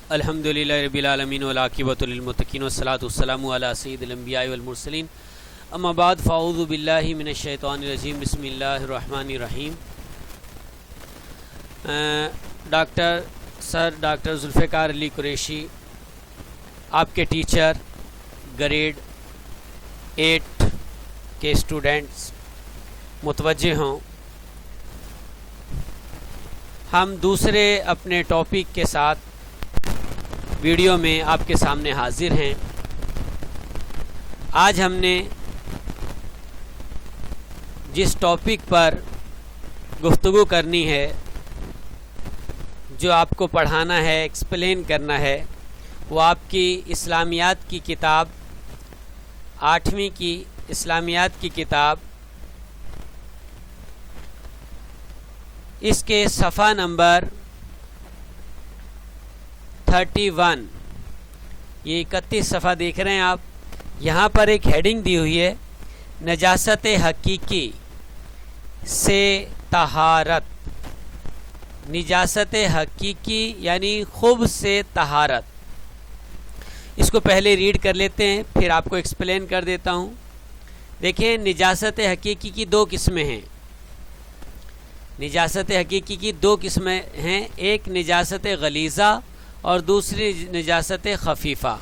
الحمدللہ رب العالمین والعاقبۃ للمتقین والصلاۃ والسلام علی سید الانبیاء والمرسلین اما بعد فاعوذ باللہ من الشیطان الرجیم بسم اللہ الرحمن الرحیم۔ ڈاکٹر ذوالفقار علی قریشی آپ کے ٹیچر گریڈ 8 کے اسٹوڈنٹس متوجہ ہوں، ہم دوسرے اپنے ٹاپک کے ساتھ ویڈیو میں آپ کے سامنے حاضر ہیں۔ آج ہم نے جس ٹاپک پر گفتگو کرنی ہے، جو آپ کو پڑھانا ہے، ایکسپلین کرنا ہے، وہ آپ کی اسلامیات کی کتاب 8ویں کی اسلامیات کی کتاب، اس کے صفحہ نمبر 31، یہ 31 صفحہ دیکھ رہے ہیں آپ، یہاں پر ایک ہیڈنگ دی ہوئی ہے نجاست حقیقی سے طہارت۔ نجاست حقیقی یعنی خبث سے طہارت۔ اس کو پہلے ریڈ کر لیتے ہیں، پھر آپ کو ایکسپلین کر دیتا ہوں۔ دیکھیں، نجاست حقیقی کی دو قسمیں ہیں۔ نجاست حقیقی کی دو قسمیں ہیں، ایک نجاست غلیظہ اور دوسری نجاست خفیفہ۔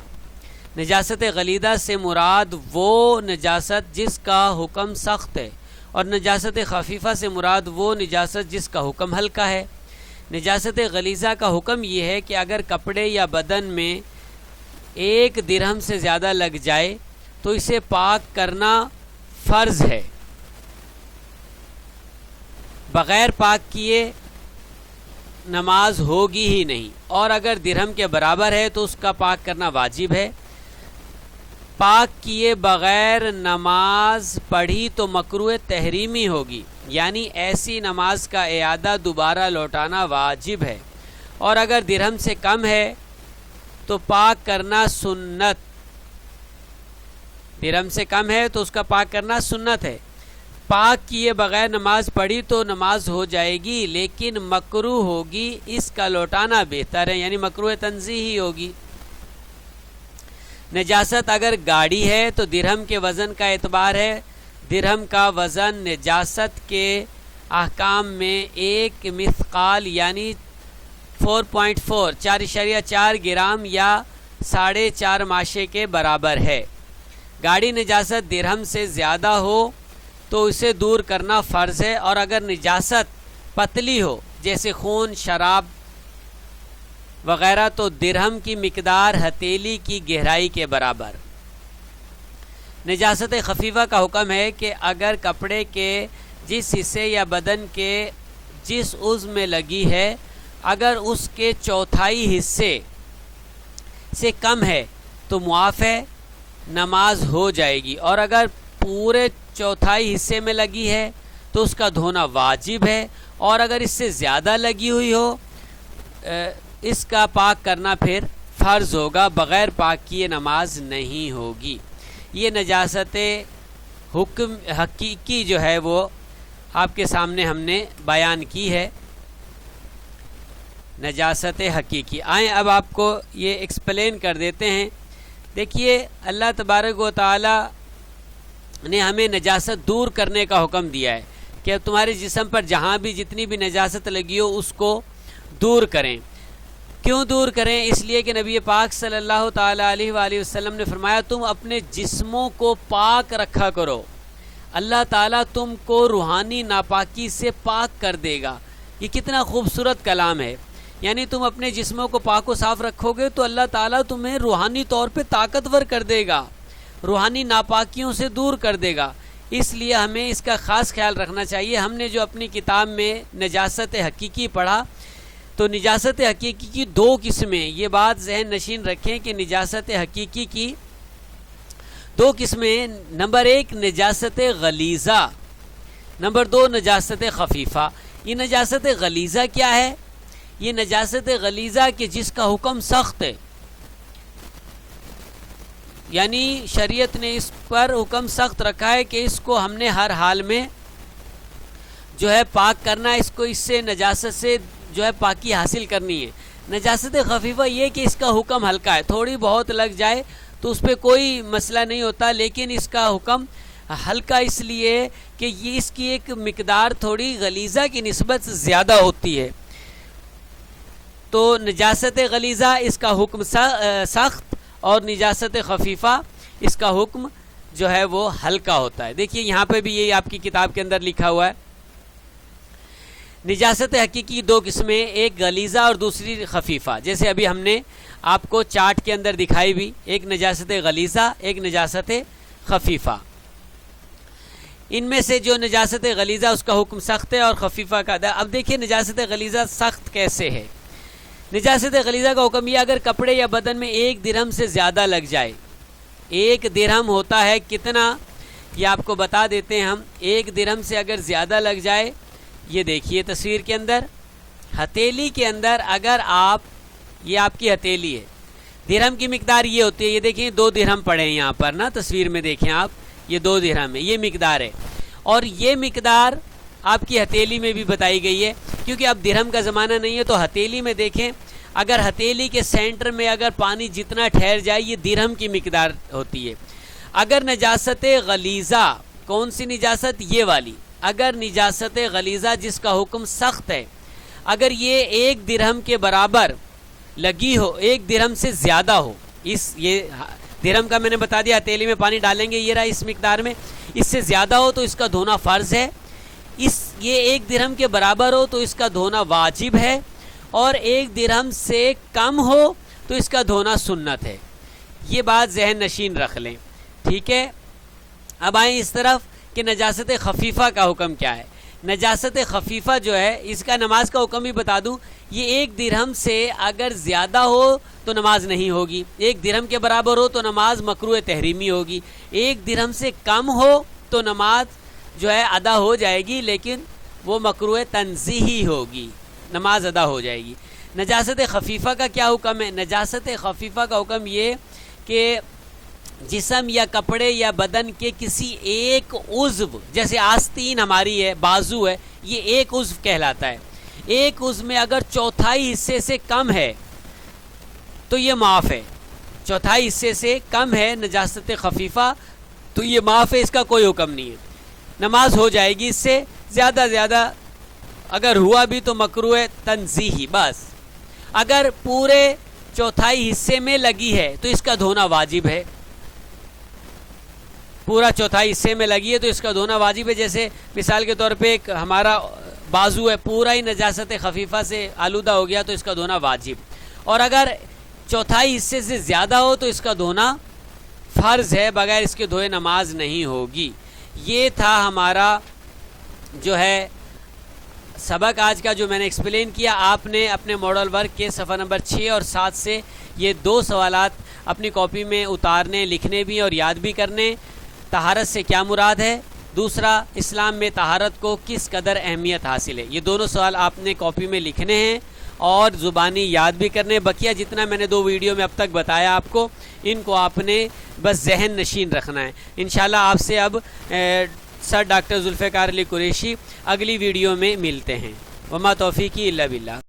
نجاست غلیظہ سے مراد وہ نجاست جس کا حکم سخت ہے، اور نجاست خفیفہ سے مراد وہ نجاست جس کا حکم ہلکا ہے۔ نجاست غلیظہ کا حکم یہ ہے کہ اگر کپڑے یا بدن میں 1 درہم سے زیادہ لگ جائے تو اسے پاک کرنا فرض ہے، بغیر پاک کیے نماز ہوگی ہی نہیں، اور اگر درہم کے برابر ہے تو اس کا پاک کرنا واجب ہے۔ پاک کیے بغیر نماز پڑھی تو مکروہ تحریمی ہوگی، یعنی ایسی نماز کا اعادہ دوبارہ لوٹانا واجب ہے، اور اگر درہم سے کم ہے تو پاک کرنا سنت۔ درہم سے کم ہے تو اس کا پاک کرنا سنت ہے۔ پاک کیے بغیر نماز پڑھی تو نماز ہو جائے گی، لیکن مکروہ ہوگی، اس کا لوٹانا بہتر ہے، یعنی مکروہ تنزیہی ہوگی۔ نجاست اگر گاڑی ہے تو درہم کے وزن کا اعتبار ہے۔ درہم کا وزن نجاست کے احکام میں 1 مثقال یعنی 4.4 گرام یا 4.5 ماشے کے برابر ہے۔ گاڑی نجاست درہم سے زیادہ ہو تو اسے دور کرنا فرض ہے، اور اگر نجاست پتلی ہو جیسے خون، شراب وغیرہ تو درہم کی مقدار ہتھیلی کی گہرائی کے برابر۔ نجاست خفیفہ کا حکم ہے کہ اگر کپڑے کے جس حصے یا بدن کے جس عضو میں لگی ہے، اگر اس کے چوتھائی حصے سے کم ہے تو معاف ہے، نماز ہو جائے گی، اور اگر پورے چوتھائی حصے میں لگی ہے تو اس کا دھونا واجب ہے، اور اگر اس سے زیادہ لگی ہوئی ہو اس کا پاک کرنا پھر فرض ہوگا، بغیر پاک کیے نماز نہیں ہوگی۔ یہ نجاست حقیقی جو ہے وہ آپ کے سامنے ہم نے بیان کی ہے، نجاست حقیقی۔ آئیں اب آپ کو یہ ایکسپلین کر دیتے ہیں۔ دیکھیے، اللہ تبارک و تعالی نے ہمیں نجاست دور کرنے کا حکم دیا ہے کہ اب تمہارے جسم پر جہاں بھی جتنی بھی نجاست لگی ہو اس کو دور کریں۔ کیوں دور کریں؟ اس لیے کہ نبی پاک صلی اللہ تعالیٰ علیہ وآلہ وسلم نے فرمایا تم اپنے جسموں کو پاک رکھا کرو، اللہ تعالیٰ تم کو روحانی ناپاکی سے پاک کر دے گا۔ یہ کتنا خوبصورت کلام ہے، یعنی تم اپنے جسموں کو پاک و صاف رکھو گے تو اللہ تعالیٰ تمہیں روحانی طور پہ طاقتور کر دے گا، روحانی ناپاکیوں سے دور کر دے گا۔ اس لیے ہمیں اس کا خاص خیال رکھنا چاہیے۔ ہم نے جو اپنی کتاب میں نجاست حقیقی پڑھا، تو نجاست حقیقی کی 2 قسمیں، یہ بات ذہن نشین رکھیں کہ نجاست حقیقی کی 2 قسمیں، نمبر 1 نجاست غلیظہ، نمبر 2 نجاست خفیفہ۔ یہ نجاست غلیظہ کیا ہے؟ یہ نجاست غلیظہ کہ جس کا حکم سخت ہے، یعنی شریعت نے اس پر حکم سخت رکھا ہے کہ اس کو ہم نے ہر حال میں جو ہے پاک کرنا ہے، اس کو اس سے نجاست سے جو ہے پاکی حاصل کرنی ہے۔ نجاست خفیفہ یہ کہ اس کا حکم ہلکا ہے، تھوڑی بہت لگ جائے تو اس پہ کوئی مسئلہ نہیں ہوتا، لیکن اس کا حکم ہلکا اس لیے کہ یہ اس کی ایک مقدار تھوڑی غلیظہ کی نسبت زیادہ ہوتی ہے۔ تو نجاست غلیظہ اس کا حکم سخت اور نجاست خفیفہ اس کا حکم جو ہے وہ ہلکا ہوتا ہے۔ دیکھیے یہاں پہ بھی یہ آپ کی کتاب کے اندر لکھا ہوا ہے، نجاست حقیقی دو قسمیں، ایک غلیظہ اور دوسری خفیفہ، جیسے ابھی ہم نے آپ کو چارٹ کے اندر دکھائی بھی، ایک نجاست غلیظہ ایک نجاست خفیفہ۔ ان میں سے جو نجاست غلیظہ اس کا حکم سخت ہے اور خفیفہ کا اب دیکھیے نجاست غلیظہ سخت کیسے ہے۔ نجاست غلیظہ کا حکم یہ اگر کپڑے یا بدن میں 1 درہم سے زیادہ لگ جائے، 1 درہم ہوتا ہے کتنا یہ آپ کو بتا دیتے ہیں ہم، 1 درہم سے اگر زیادہ لگ جائے، یہ دیکھیے تصویر کے اندر ہتھیلی کے اندر، اگر آپ یہ آپ کی ہتھیلی ہے، درہم کی مقدار یہ ہوتی ہے، یہ دیکھیں 2 درہم پڑے ہیں یہاں پر نا، تصویر میں دیکھیں آپ یہ 2 درہم ہے، یہ مقدار ہے، اور یہ مقدار آپ کی ہتھیلی میں بھی بتائی گئی ہے، کیونکہ اب درہم کا زمانہ نہیں ہے تو ہتھیلی میں دیکھیں، اگر ہتھیلی کے سینٹر میں اگر پانی جتنا ٹھہر جائے یہ درہم کی مقدار ہوتی ہے۔ اگر نجاست غلیظہ، کون سی نجاست؟ یہ والی، اگر نجاست غلیظہ جس کا حکم سخت ہے، اگر یہ 1 درہم کے برابر لگی ہو، 1 درہم سے زیادہ ہو، یہ درہم کا میں نے بتا دیا، ہتھیلی میں پانی ڈالیں گے یہ رہا اس مقدار میں، اس سے زیادہ ہو تو اس کا دھونا فرض ہے، یہ 1 درہم کے برابر ہو تو اس کا دھونا واجب ہے، اور 1 درہم سے کم ہو تو اس کا دھونا سنت ہے۔ یہ بات ذہن نشین رکھ لیں، ٹھیک ہے۔ اب آئیں اس طرف کہ نجاست خفیفہ کا حکم کیا ہے۔ نجاست خفیفہ جو ہے اس کا نماز کا حکم بھی بتا دوں، یہ 1 درہم سے اگر زیادہ ہو تو نماز نہیں ہوگی، 1 درہم کے برابر ہو تو نماز مکروہ تحریمی ہوگی، 1 درہم سے کم ہو تو نماز جو ہے ادا ہو جائے گی، لیکن وہ مکروہ تنزیہی ہوگی، نماز ادا ہو جائے گی۔ نجاست خفیفہ کا کیا حکم ہے؟ نجاست خفیفہ کا حکم یہ کہ جسم یا کپڑے یا بدن کے کسی ایک عضو، جیسے آستین ہماری ہے، بازو ہے، یہ ایک عضو کہلاتا ہے، ایک عضو میں اگر 1/4 حصے سے کم ہے تو یہ معاف ہے، 1/4 حصے سے کم ہے نجاست خفیفہ تو یہ معاف ہے، اس کا کوئی حکم نہیں ہے، نماز ہو جائے گی، اس سے زیادہ اگر ہوا بھی تو مکروہ تنزیہی بس۔ اگر پورے 1/4 حصے میں لگی ہے تو اس کا دھونا واجب ہے، پورا 1/4 حصے میں لگی ہے تو اس کا دھونا واجب ہے، جیسے مثال کے طور پہ ایک ہمارا بازو ہے، پورا ہی نجاست خفیفہ سے آلودہ ہو گیا تو اس کا دھونا واجب، اور اگر 1/4 حصے سے زیادہ ہو تو اس کا دھونا فرض ہے، بغیر اس کے دھوئے نماز نہیں ہوگی۔ یہ تھا ہمارا جو ہے سبق آج کا، جو میں نے ایکسپلین کیا۔ آپ نے اپنے ماڈل ورک کے صفحہ نمبر 6 اور 7 سے یہ 2 سوالات اپنی کاپی میں اتارنے، لکھنے بھی اور یاد بھی کرنے۔ طہارت سے کیا مراد ہے؟ دوسرا، اسلام میں طہارت کو کس قدر اہمیت حاصل ہے؟ یہ دونوں سوال آپ نے کاپی میں لکھنے ہیں اور زبانی یاد بھی کرنے۔ بقیہ جتنا میں نے 2 ویڈیو میں اب تک بتایا آپ کو، ان کو آپ نے بس ذہن نشین رکھنا ہے۔ انشاءاللہ آپ سے اب سر ڈاکٹر ذوالفقار علی قریشی اگلی ویڈیو میں ملتے ہیں۔ وما توفیقی الا باللہ۔